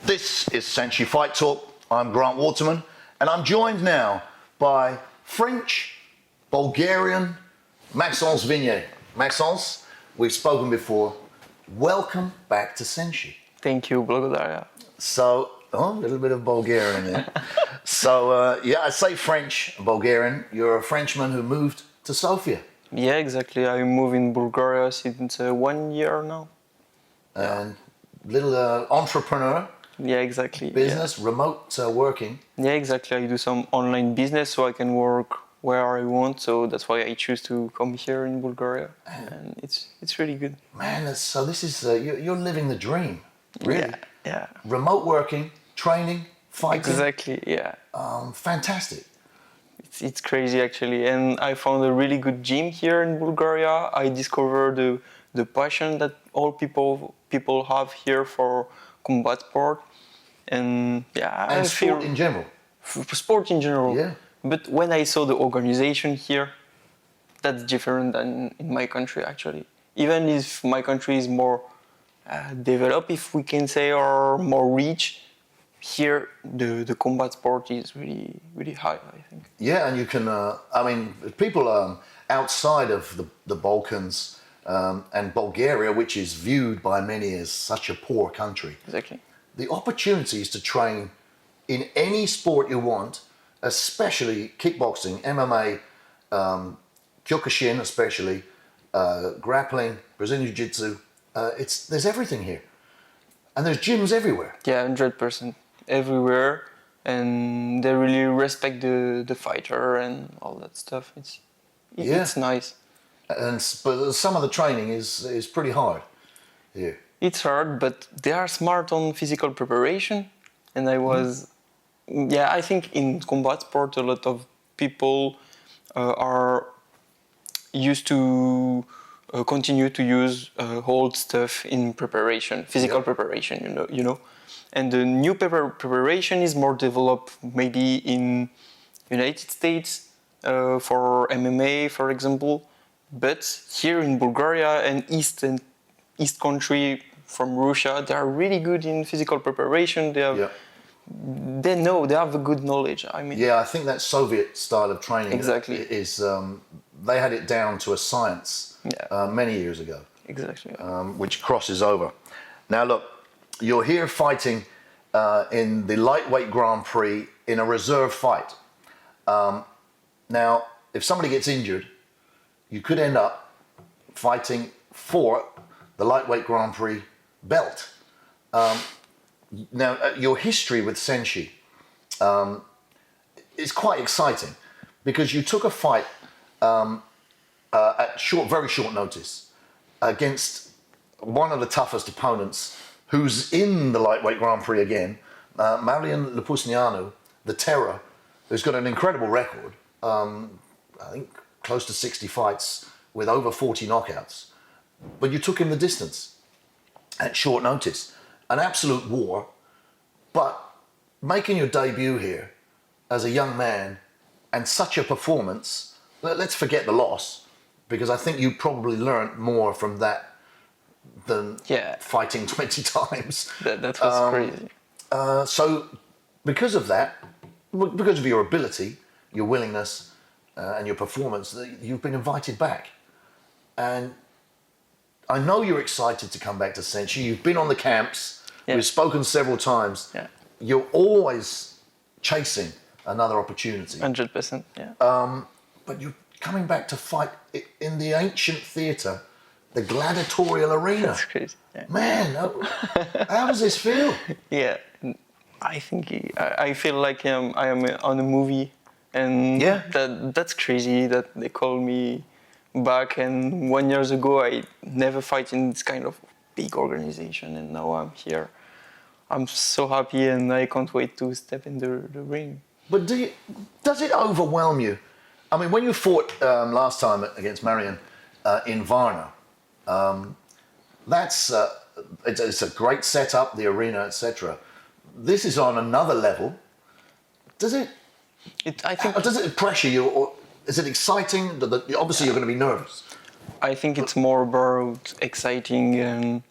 This is SENSHI Fight Talk. I'm Grant Waterman, and I'm joined now by French, Bulgarian, Maxence Vignais. Maxence, we've spoken before. Welcome back to SENSHI. Thank you, благодаря. So, a little bit of Bulgarian there. I say French, Bulgarian. You're a Frenchman who moved to Sofia. Yeah, exactly. I moved in Bulgaria since 1 year now. And little entrepreneur. Yeah, exactly. Business, remote working. Yeah, exactly. I do some online business so I can work where I want. So that's why I choose to come here in Bulgaria. And it's really good. Man, so this is, you're living the dream, really. Yeah. Remote working, training, fighting. Exactly, yeah. Fantastic. It's crazy actually. And I found a really good gym here in Bulgaria. I discovered the passion that all people have here for combat sport. And yeah, and sport in general. Sport in general. Yeah. But when I saw the organization here, that's different than in my country actually. Even if my country is more developed, if we can say, or more rich, here the combat sport is really, really high, I think. Yeah, and you can, people outside of the Balkans and Bulgaria, which is viewed by many as such a poor country. Exactly. The opportunities to train in any sport you want, especially kickboxing, MMA, Kyokushin especially, grappling, Brazilian Jiu-Jitsu, there's everything here. And there's gyms everywhere. Yeah, 100%. Everywhere. And they really respect the fighter and all that stuff. It's nice. But some of the training is pretty hard here. It's hard, but they are smart on physical preparation. And I think in combat sport, a lot of people are used to continue to use old stuff in preparation, physical preparation, you know. And the new preparation is more developed maybe in United States for MMA, for example. But here in Bulgaria and East country from Russia, they are really good in physical preparation. They have a good knowledge. I think that Soviet style of training is they had it down to a science many years ago. Exactly. Which crosses over. Now look, you're here fighting in the lightweight Grand Prix in a reserve fight. Now, if somebody gets injured, you could end up fighting for the lightweight Grand Prix belt. Now, your history with SENSHI is quite exciting because you took a fight at very short notice against one of the toughest opponents who's in the lightweight Grand Prix again, Marian Lupusnianu, the Terror, who's got an incredible record, I think close to 60 fights with over 40 knockouts. But you took him the distance at short notice. An absolute war, but making your debut here as a young man and such a performance, let's forget the loss, because I think you probably learned more from that than fighting 20 times. That was crazy. So because of that, because of your ability, your willingness, and your performance, you've been invited back. And I know you're excited to come back to SENSHI. You've been on the camps. Yeah. We've spoken several times. Yeah. You're always chasing another opportunity. 100%, yeah. But you're coming back to fight in the ancient theatre, the gladiatorial arena. That's crazy. Yeah. Man, how does this feel? Yeah, I think I feel like I am on a movie, and that's crazy that they call me back. And 1 year ago, I never fight in this kind of big organization, and now I'm here. I'm so happy, and I can't wait to step in the ring. But does it overwhelm you? I mean, when you fought last time against Marian in Varna, it's a great setup, the arena, etc. This is on another level. Does it pressure you, or is it exciting? Obviously, you're going to be nervous. I think it's more about exciting and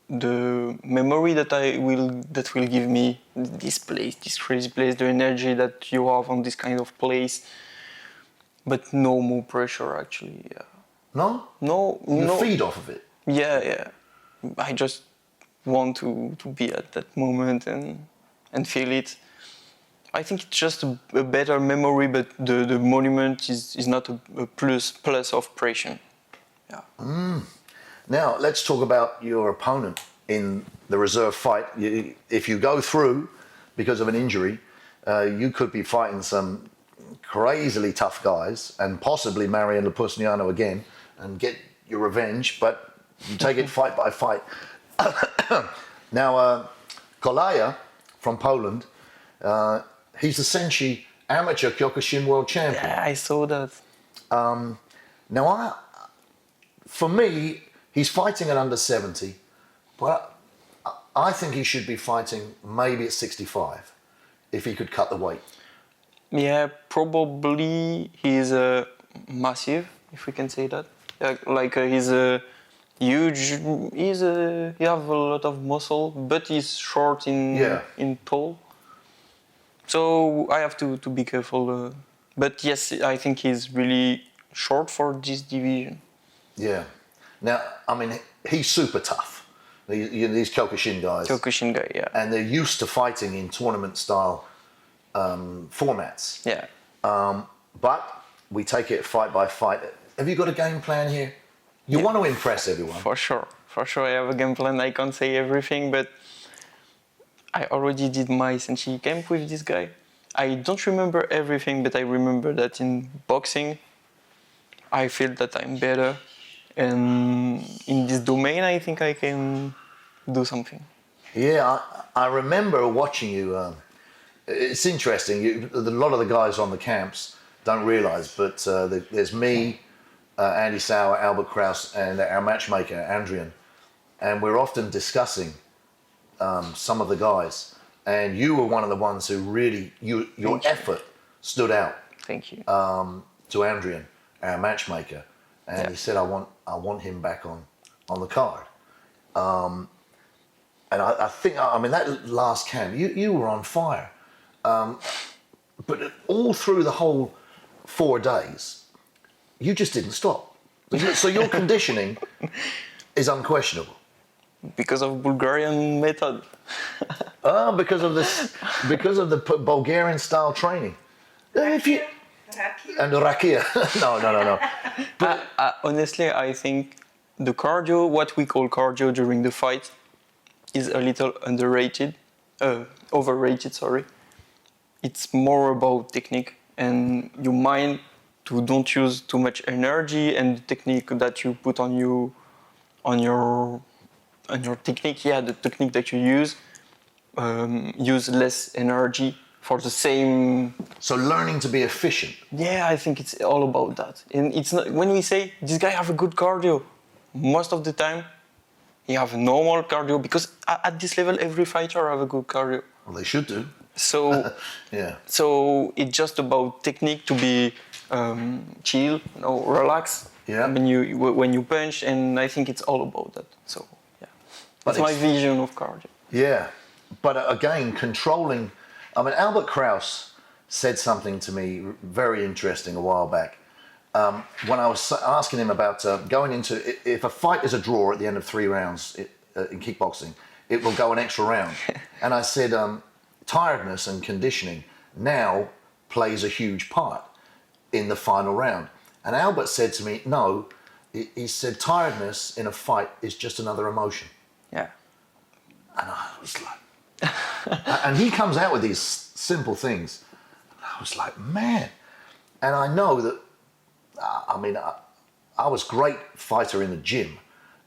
the memory that will give me this place, this crazy place, the energy that you have on this kind of place, but no more pressure actually. Yeah. No? No, You no. feed off of it. Yeah, yeah. I just want to be at that moment and feel it. I think it's just a better memory, but the monument is not a plus of pressure. Yeah. Now, let's talk about your opponent in the reserve fight. If you go through because of an injury, you could be fighting some crazily tough guys and possibly Marian Lapusniano again and get your revenge, but you take it fight by fight. Now, Kolaya from Poland, he's the SENSHI amateur Kyokushin world champion. Yeah, I saw that. Now, for me, he's fighting at under 70, but I think he should be fighting maybe at 65 if he could cut the weight. Yeah, probably he's massive, if we can say that. Yeah, like he's a huge. He have a lot of muscle, but he's short in tall. So I have to be careful. But yes, I think he's really short for this division. Yeah. Now, I mean, he's super tough. These Kyokushin guys. Kyokushin guy, yeah. And they're used to fighting in tournament-style formats. Yeah. But we take it fight by fight. Have you got a game plan here? You want to impress everyone. For sure. I have a game plan. I can't say everything, but I already did my SENSHI camp with this guy. I don't remember everything, but I remember that in boxing, I feel that I'm better. And in this domain, I think I can do something. Yeah, I remember watching you. It's interesting. A lot of the guys on the camps don't realise, but there's me, Andy Sauer, Albert Kraus, and our matchmaker, Andrian. And we're often discussing some of the guys. And you were one of the ones who really, your effort stood out. Thank you. To Andrian, our matchmaker. And he said, I want him back on the card. And I think, I mean, that last camp, you were on fire. But all through the whole 4 days, you just didn't stop. So your conditioning is unquestionable. Because of Bulgarian method. Because of the Bulgarian style training. If you, and the rakia. No. But honestly, I think the cardio, what we call cardio during the fight, is a little overrated, sorry. It's more about technique, and you mind to don't use too much energy, and the technique that you put on your technique, the technique that you use less energy for the same. So learning to be efficient. Yeah, I think it's all about that. And it's not when we say this guy have a good cardio, most of the time he have a normal cardio, because at this level every fighter have a good cardio. Well, they should do. So yeah. So it's just about technique to be chill, relax. Yeah. When you punch, and I think it's all about that. So yeah, that's my vision of cardio. Yeah, but again, controlling. I mean, Albert Kraus said something to me very interesting a while back. When I was asking him about going into, if a fight is a draw at the end of 3 rounds in kickboxing, it will go an extra round. And I said, tiredness and conditioning now plays a huge part in the final round. And Albert said to me, no, he said tiredness in a fight is just another emotion. Yeah. And I was like, and he comes out with these simple things. And I was like, man. And I know that, I mean, I was a great fighter in the gym.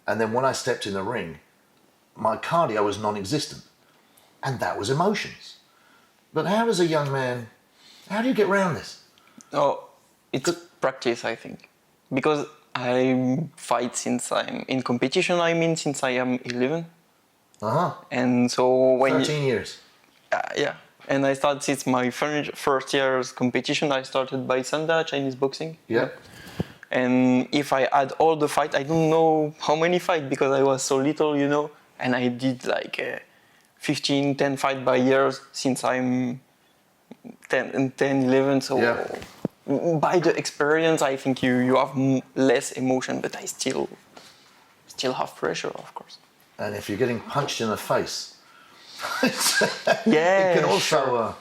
And then when I stepped in the ring, my cardio was non-existent. And that was emotions. But how does a young man, how do you get around this? Oh, it's practice, I think. Because I fight since I'm in competition, since I am 11. Uh-huh. And so when 13 years. Yeah. And I started since my first year's competition. I started by Sanda, Chinese boxing. Yeah. And if I add all the fight, I don't know how many fights because I was so little, and I did like 10 fight by years since I'm 10, 11. So Yeah. by the experience, I think you have less emotion, but I still have pressure, of course. And if you're getting punched in the face, Yeah, it can also sure.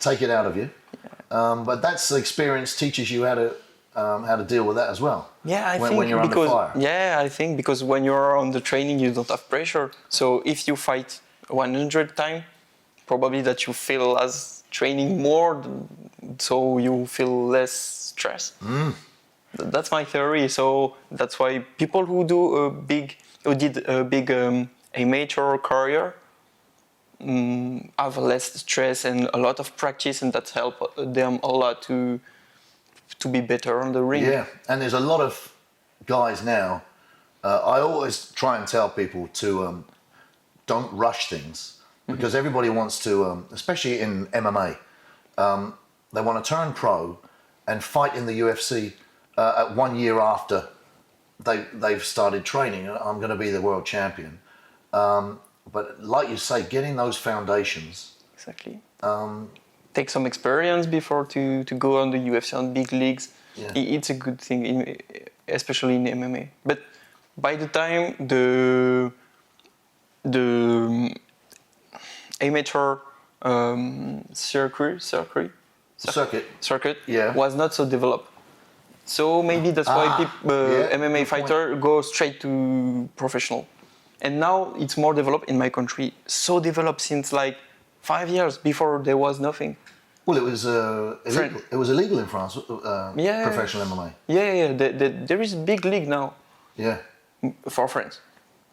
take it out of you. But that's the experience teaches you how to deal with that as well. Yeah, I when, think when you're because under fire. yeah, I think because when you're on the training, you don't have pressure. So if you fight 100 times, probably that you feel as training more, so you feel less stress. That's my theory. So that's why people who did a big amateur career have less stress and a lot of practice, and that help them a lot to be better on the ring. Yeah, and there's a lot of guys now. I always try and tell people to don't rush things because everybody wants to, especially in MMA, they want to turn pro and fight in the UFC at 1 year after they've started training. I'm going to be the world champion. But like you say, getting those foundations. Exactly. Take some experience before to go on the UFC on big leagues. Yeah. It's a good thing, especially in MMA. But by the time the amateur circuit Yeah. was not so developed. So maybe that's why yeah, MMA good fighter go straight to professional. And now it's more developed in my country. So developed since like 5 years. Before there was nothing. Well, it was illegal. It was illegal in France. Yeah. Professional MMA. Yeah. There is a big league now Yeah. for France.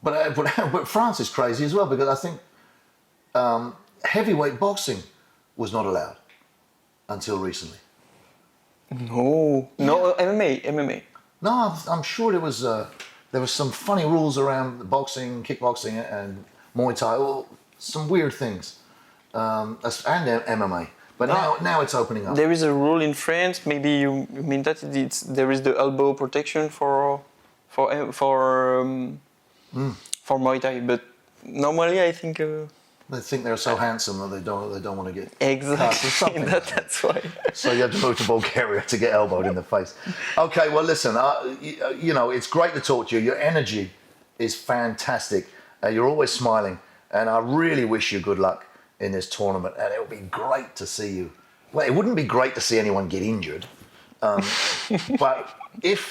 But France is crazy as well because I think heavyweight boxing was not allowed until recently. No, MMA. No, I'm sure there was some funny rules around boxing, kickboxing, and Muay Thai. Well, some weird things, and MMA. But now it's opening up. There is a rule in France. Maybe you mean that there is the elbow protection for Muay Thai, but normally I think. They think they're so handsome that they don't want to get Exactly. cut or something. That's why. So you have to move to Bulgaria to get elbowed in the face. Okay, well listen, you know, it's great to talk to you. Your energy is fantastic. You're always smiling, and I really wish you good luck in this tournament. And it would be great to see you. Well, it wouldn't be great to see anyone get injured, but if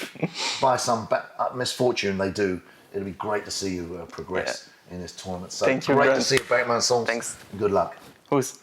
by some misfortune they do, it'd be great to see you progress in this tournament. So Thank you, great Grant. to see you back, Maxence. Thanks. Good luck. Who's?